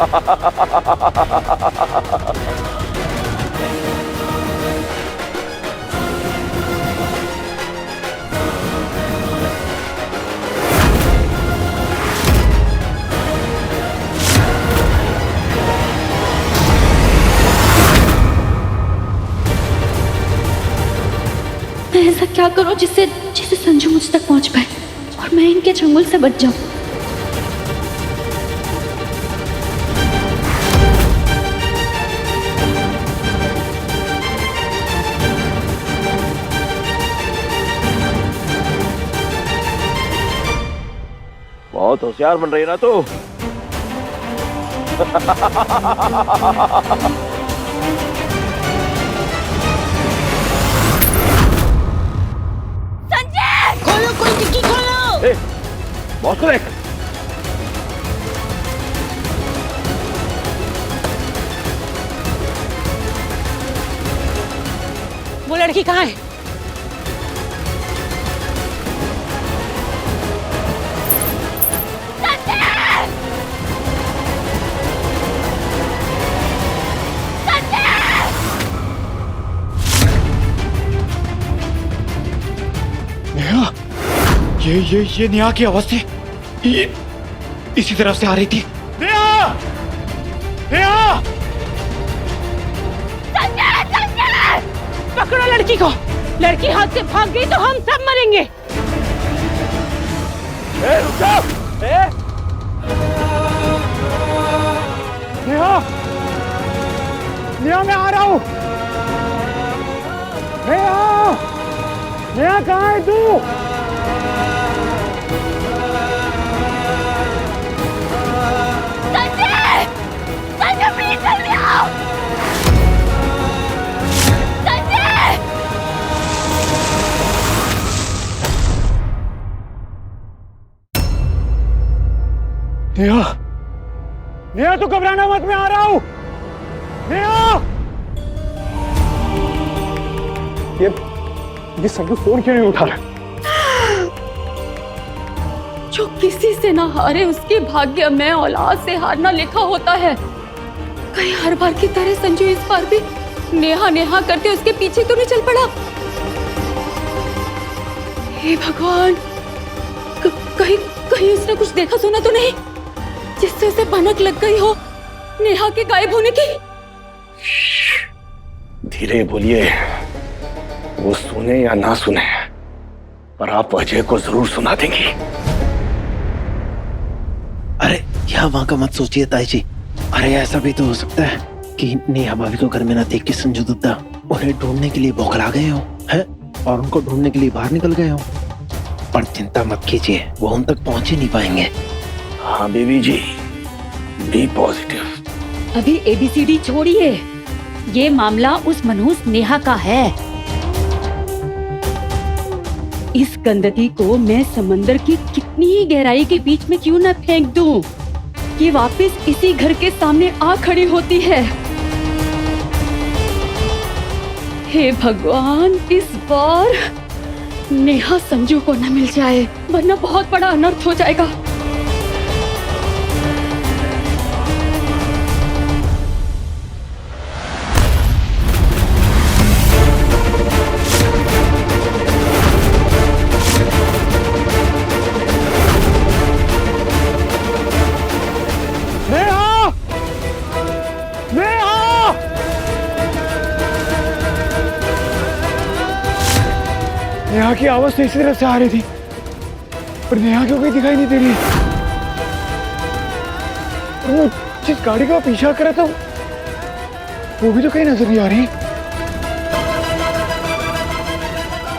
मैं ऐसा क्या करूं जिससे संजू मुझ तक पहुंच पाए और मैं इनके चंगुल से बच जाऊं। बहुत होशियार बन रही है ना तू। खोलो, कोई डिक्की खोलो। बॉस को देख। वो लड़की कहाँ है? नेहा, ये नेहा की आवाज थी। ये इसी तरफ से आ रही थी। नेहा! नेहा! पकड़ो लड़की को। लड़की हाथ से भाग गई तो हम सब मरेंगे। रुक जाओ। नेहा! नेहा, मैं आ रहा हूँ। नेहा! नेहा, कहाँ है तू? संजय! संजय, प्लीज जल्दी आओ! संजय! नेहा! नेहा, तू घबराना मत, मैं आ रहा हूँ। नेहा! ये संजू फोन क्यों नहीं उठा रहा? जो किसी से ना हारे उसके भाग्य में औलाद से हारना लिखा होता है। कहीं हर बार की तरह संजू इस बार भी नेहा नेहा करते उसके पीछे तो नहीं चल पड़ा। हे भगवान, कहीं उसने कुछ देखा सुना तो नहीं जिससे उसे भनक लग गई हो नेहा के गायब होने की। धीरे बोलिए, वो सुने या ना सुने पर आप अजय को जरूर सुना देंगी। अरे यहाँ वहां का मत सोचिए ताई जी। अरे ऐसा भी तो हो सकता है कि नेहा भाभी को घर में ना देख के संजू दुद्दा उन्हें ढूंढने के लिए बौखला गए हो हैं और उनको ढूंढने के लिए बाहर निकल गए हो। पर चिंता मत कीजिए, वो उन तक पहुंच ही नहीं पाएंगे। हाँ बेबी जी, बी पॉजिटिव। अभी ABCD छोड़िए, ये मामला उस मनहूस नेहा का है। इस गंदगी को मैं समंदर की कितनी ही गहराई के बीच में क्यों न फेंक दूं, ये वापस इसी घर के सामने आ खड़ी होती है। हे भगवान, इस बार नेहा संजू को न मिल जाए वरना बहुत बड़ा अनर्थ हो जाएगा। नेहा की आवाज तो इसी तरफ से आ रही थी पर नेहा क्यों कहीं दिखाई नहीं दे रही। वो जिस गाड़ी का पीछा कर रहा था वो भी तो कहीं नजर नहीं आ रही।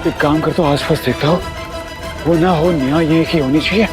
एक काम कर, तो आसपास देखता हो, वो ना हो नेहा ये की होनी चाहिए।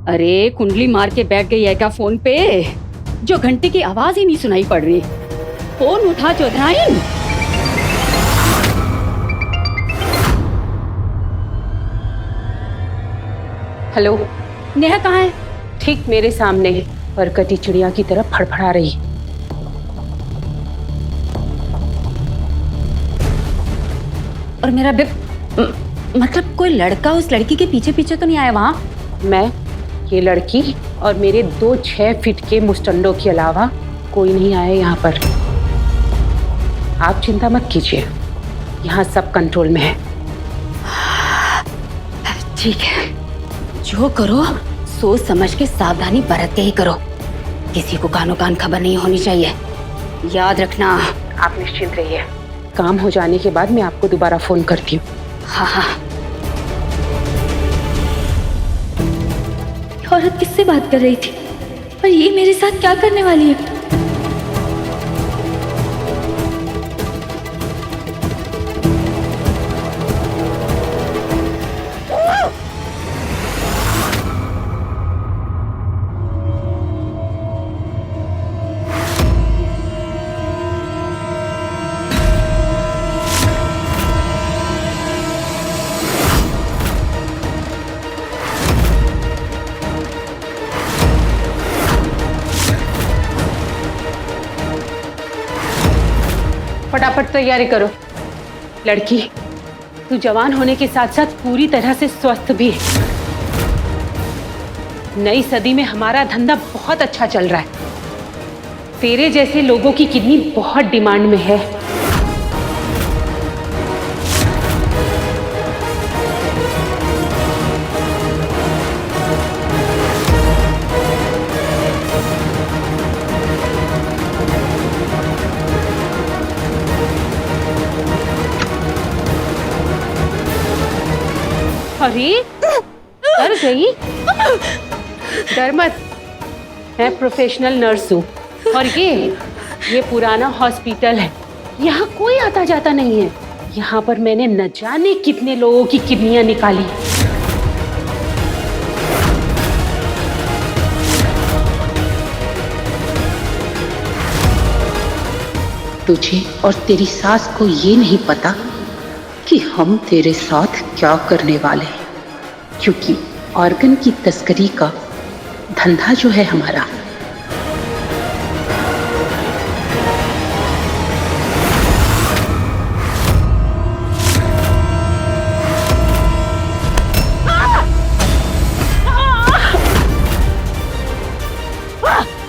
अरे कुंडली मार के बैठ गई है क्या फोन पे, जो घंटे की आवाज ही नहीं सुनाई पड़ रही। फोन उठा चौधराइन। हेलो, नेहा कहाँ है? ठीक मेरे सामने पर कटी चिड़िया की तरह फड़फड़ा रही। और मेरा मतलब कोई लड़का उस लड़की के पीछे पीछे तो नहीं आया वहां? मैं, ये लड़की और मेरे 2 6 फीट के मुस्टंडों के अलावा कोई नहीं आया यहाँ पर। आप चिंता मत कीजिए, यहाँ सब कंट्रोल में है। ठीक है, जो करो सोच समझ के सावधानी बरत के ही करो। किसी को कानो कान खबर नहीं होनी चाहिए, याद रखना। आप निश्चिंत रहिए, काम हो जाने के बाद मैं आपको दोबारा फोन करती हूँ। हाँ हाँ। औरत किससे बात कर रही थी और ये मेरे साथ क्या करने वाली है? फटाफट तैयारी करो। लड़की, तू जवान होने के साथ साथ पूरी तरह से स्वस्थ भी है। नई सदी में हमारा धंधा बहुत अच्छा चल रहा है। तेरे जैसे लोगों की किडनी बहुत डिमांड में है। अरे डर गई? डर मत, मैं प्रोफेशनल नर्स हूँ और ये पुराना हॉस्पिटल है। यहाँ कोई आता जाता नहीं है। यहाँ पर मैंने न जाने कितने लोगों की किडनियाँ निकाली। तुझे और तेरी सास को ये नहीं पता कि हम तेरे साथ क्या करने वाले हैं, क्योंकि ऑर्गन की तस्करी का धंधा जो है हमारा।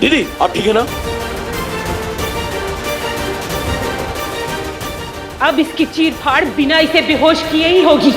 दीदी आप ठीक है ना? अब इसकी चीर फाड़ बिना इसे बेहोश किए ही होगी।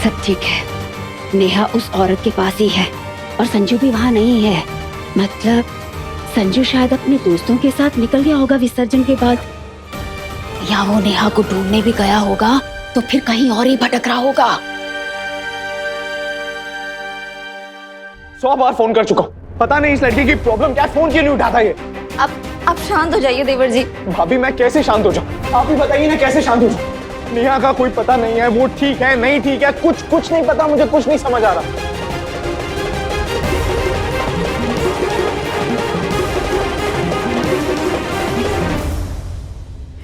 सब ठीक है। नेहा उस औरत के पास ही है और संजू भी वहाँ नहीं है। मतलब संजू शायद अपने दोस्तों के साथ निकल गया होगा विसर्जन के बाद, या वो नेहा को ढूंढने भी गया होगा तो फिर कहीं और ही भटक रहा होगा। 100 बार फोन कर चुका हूँ, पता नहीं इस लड़की की प्रॉब्लम क्या है, फोन क्यों नहीं उठाता ये। आप शांत हो जाइए देवर जी। भाभी मैं कैसे शांत हो जाऊँ, आप ही बताइए ना कैसे शांत हो जाऊँ। नेहा का कोई पता नहीं है, वो ठीक है नहीं ठीक है, कुछ नहीं पता, मुझे कुछ नहीं समझ आ रहा।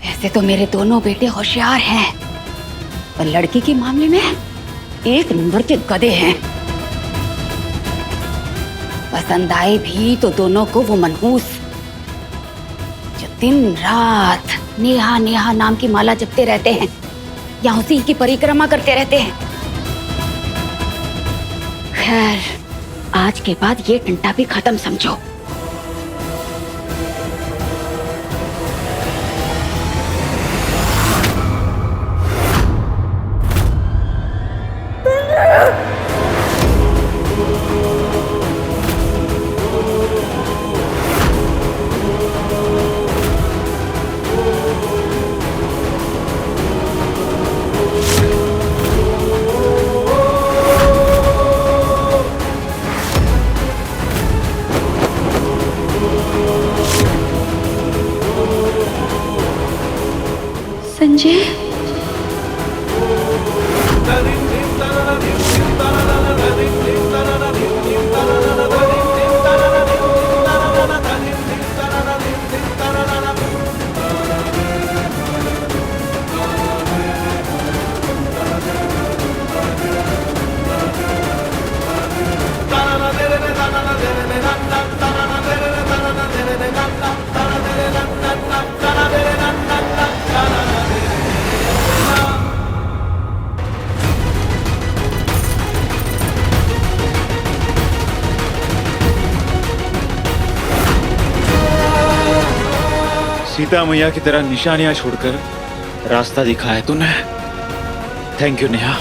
वैसे तो मेरे दोनों बेटे होशियार हैं, पर लड़की के मामले में 1 नंबर के गधे हैं। पसंद आए भी तो दोनों को वो मनहूस जो दिन रात नेहा नेहा नाम की माला जपते रहते हैं या उसी की परिक्रमा करते रहते हैं। खैर, आज के बाद ये टंटा भी खत्म समझो। संजय। सीता मैया की तरह निशानियां छोड़कर रास्ता दिखाया तूने। Thank you Neha.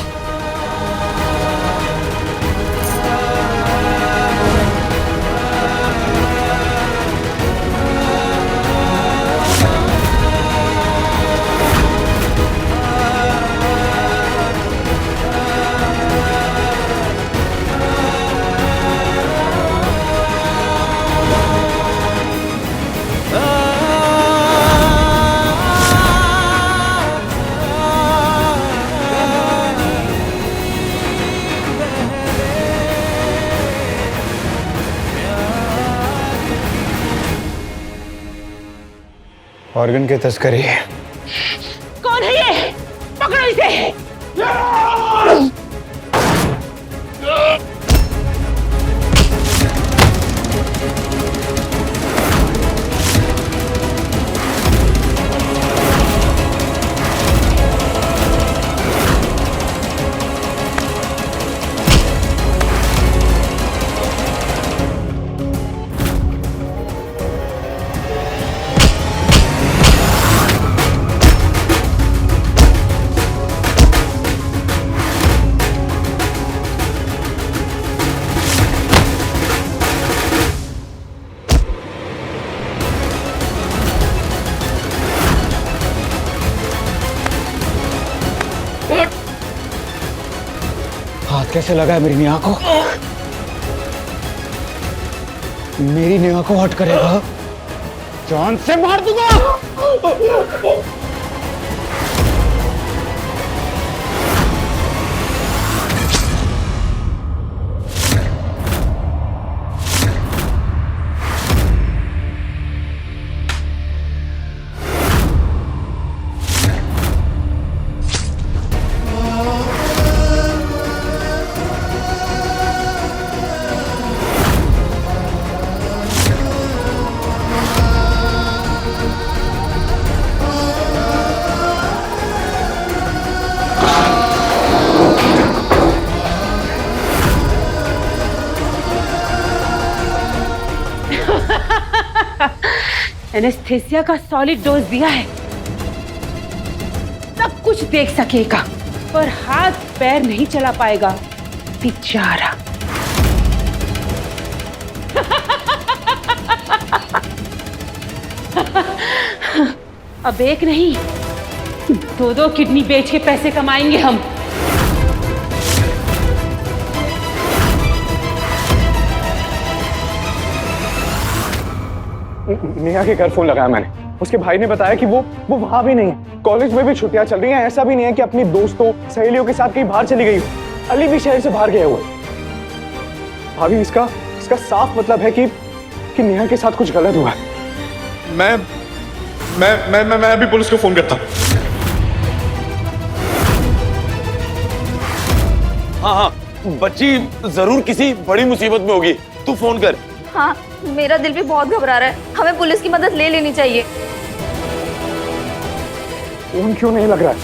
ऑर्गन के तस्करी। कौन है ये? पकड़ो इसे। हाथ कैसे लगा है मेरी नेहा को? मेरी नेहा को हट करेगा, जान से मार दूंगा। एनेस्थेसिया का सॉलिड डोज दिया है, सब कुछ देख सकेगा पर हाथ पैर नहीं चला पाएगा बेचारा। अब एक नहीं, दो किडनी बेच के पैसे कमाएंगे हम। नेहा के घर फोन लगाया मैंने। उसके भाई ने बताया कि वो वहां भी नहीं है। कॉलेज में भी छुट्टियां चल रही हैं। ऐसा भी नहीं है कि अपनी दोस्तों सहेलियों के साथ कहीं बाहर चली गई हो। अली भी शहर से बाहर गया हुआ है। भाभी इसका साफ मतलब है कि नेहा के साथ कुछ गलत हुआ है। मैं अभी पुलिस को फोन करता हूँ। हाँ, बच्ची जरूर किसी बड़ी मुसीबत में होगी। तू फोन कर। हाँ, मेरा दिल भी बहुत घबरा रहा है। हमें पुलिस की मदद ले लेनी चाहिए। फोन क्यों नहीं लग रहा है?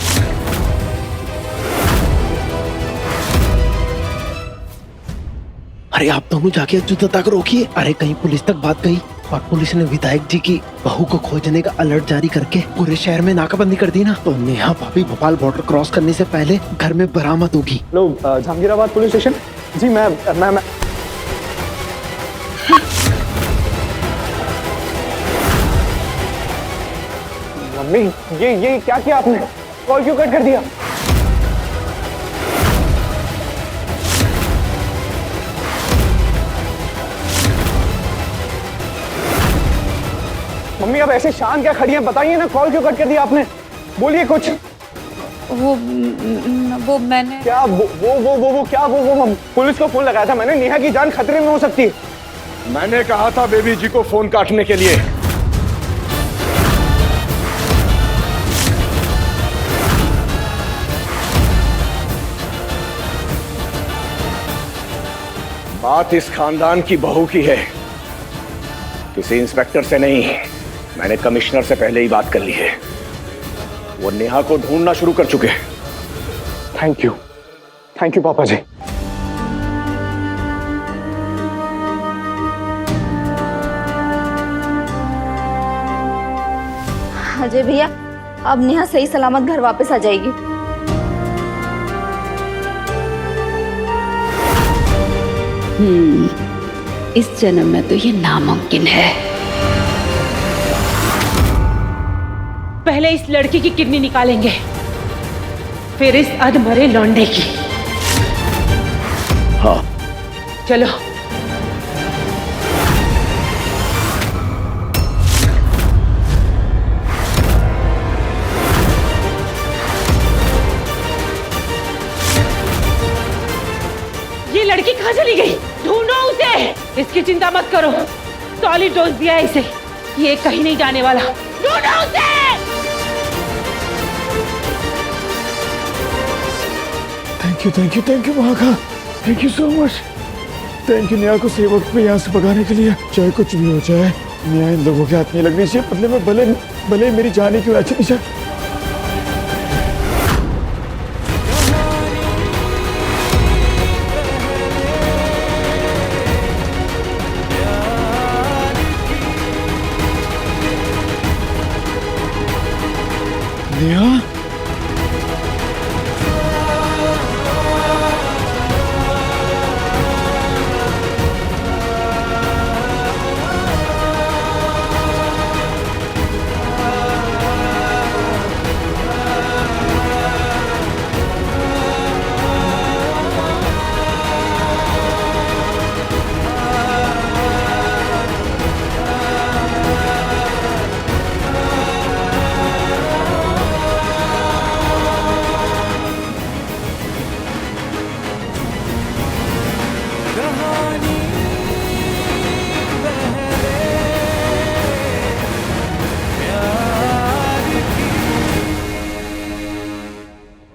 अरे आप दोनों जाके अच्युता तक रोकिए। अरे कहीं पुलिस तक बात गई और पुलिस ने विधायक जी की बहू को खोजने का अलर्ट जारी करके पूरे शहर में नाकाबंदी कर दी ना, तो नेहा भाभी भोपाल बॉर्डर क्रॉस करने से पहले घर में बरामद होगी। लो जहांगीराबाद पुलिस स्टेशन। जी मैं मम्मी ये क्या किया आपने? कॉल क्यों कट कर दिया? मम्मी अब ऐसे शांत क्या खड़ी हैं? बताइए ना, कॉल क्यों कट कर दिया आपने? बोलिए कुछ। वो मैंने क्या वो क्या वो पुलिस को फोन लगाया था मैंने, नेहा की जान खतरे में हो सकती है। मैंने कहा था बेबी जी को फोन काटने के लिए। बात इस खानदान की बहू की है, किसी इंस्पेक्टर से नहीं। मैंने कमिश्नर से पहले ही बात कर ली है, वो नेहा को ढूंढना शुरू कर चुके हैं। थैंक यू पापा जी। अजय भैया, अब नेहा सही सलामत घर वापस आ जाएगी। इस जन्म में तो ये नामुमकिन है। पहले इस लड़की की किडनी निकालेंगे, फिर इस अधमरे लौंडे की। हाँ चलो। ये लड़की कहाँ चली गई? ढूंढो उसे। इसकी चिंता मत करो, सॉलिड डोज दिया है इसे, ये कहीं नहीं जाने वाला। ढूंढो उसे। थैंक यू महाका, thank you so much. Thank you Neha को सही वक्त पे यहाँ से भगाने के लिए। चाहे कुछ भी हो जाए, नेहा इन लोगों के हाथ नहीं लगनी चाहिए, बदले में भले मेरी जान ही क्यों ना चली जाए। नेहा,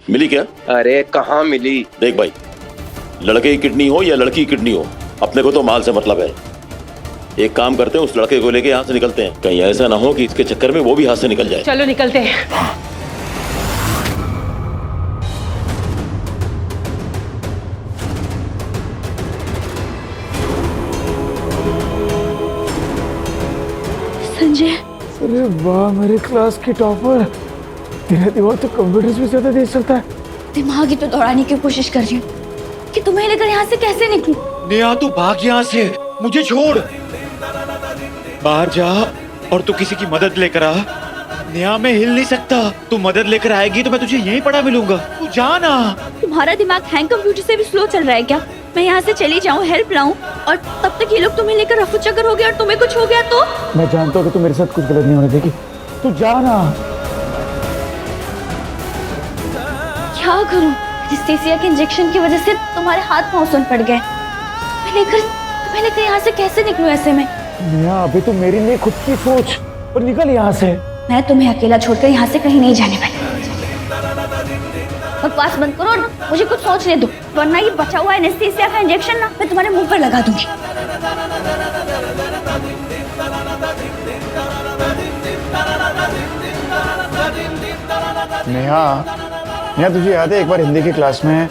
मिली क्या? अरे कहाँ मिली? देख भाई, लड़के की किडनी हो या लड़की की किडनी हो, अपने को तो माल से मतलब है। एक काम करते हैं, उस लड़के को लेके यहाँ से निकलते हैं। कहीं ऐसा ना हो कि इसके चक्कर में वो भी हाथ से निकल जाए। चलो निकलते हैं। संजय, अरे वाह मेरे क्लास की टॉपर, तेरा दिमाग तो कंप्यूटर्स में ज्यादा तेज चलता है। दिमाग ही तो दौड़ाने की कोशिश कर रही हूँ कि तुम्हें लेकर यहाँ से कैसे निकलूं। नेहा तू भाग यहाँ से, मुझे छोड़। बाहर जा और तू किसी की मदद लेकर आ। नेहा मैं हिल नहीं सकता, तू मदद लेकर आएगी तो मैं तुझे यहीं पड़ा मिलूंगा। तू जा ना। तुम्हारा दिमाग हैंग कंप्यूटर से भी स्लो चल रहा है क्या? मैं यहाँ से चली जाऊँ, हेल्प लाऊं, और तब तक ये लोग तुम्हें लेकर रफू चक्कर हो गया और तुम्हें कुछ हो गया तो? मैं जानता हूँ कि तू मेरे साथ कुछ गलत नहीं होने देगी, तू जा ना। क्या करूं? एनेस्थीसिया के इंजेक्शन की वजह से तुम्हारे हाथ पांव सुन पड़ गए। तुम्हें लेकर यहाँ से कैसे निकलूं ऐसे में? नेहा अभी तो मेरी नहीं, खुद की सोच और निकल यहाँ से। मैं तुम्हें अकेला छोड़कर यहाँ से कहीं नहीं जाने वाली। बकवास बंद करो और मुझे कुछ सोचने दो, वरना ये बचा हुआ एनेस्थीसिया का इंजेक्शन ना मैं तुम्हारे मुंह पर लगा दूंगी। नेहा तुझे याद है एक बार हिंदी की क्लास में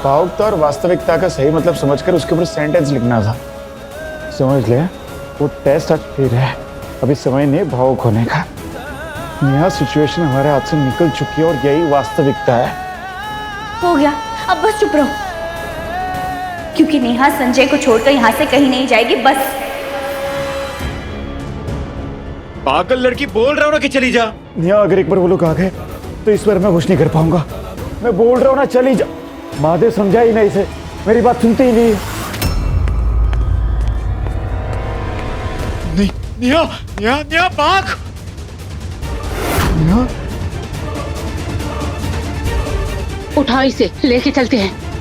भावुकता और वास्तविकता का सही मतलब समझकर उसके ऊपर सेंटेंस लिखना था? समझ ले, वो टेस्ट आज फिर है। अभी समय नहीं भावुक होने का। नेहा सिचुएशन हमारे हाथ से निकल चुकी है और यही वास्तविकता है। हो गया, अब बस चुप रहो, क्योंकि नेहा संजय को छोड़कर यहाँ से कहीं नहीं जाएगी। बस पागल लड़की, बोल रहा हूँ ना कि चली जा। नेहा अगर एक बार वो लोग आ गए तो इस बार मैं कुछ नहीं कर पाऊंगा। मैं बोल रहा हूँ ना, चली जा। महादेव समझा ही नहीं इसे, मेरी बात सुनती ही नहीं। नहीं नेहा, नेहा नेहा भाग। नेहा उठाओ इसे, लेके चलते हैं।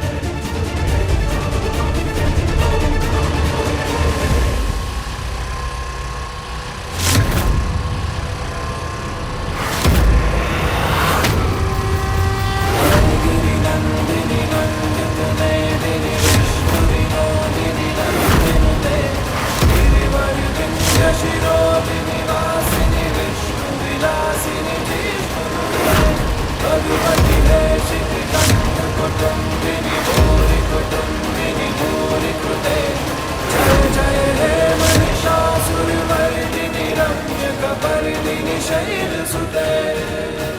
शैल सुते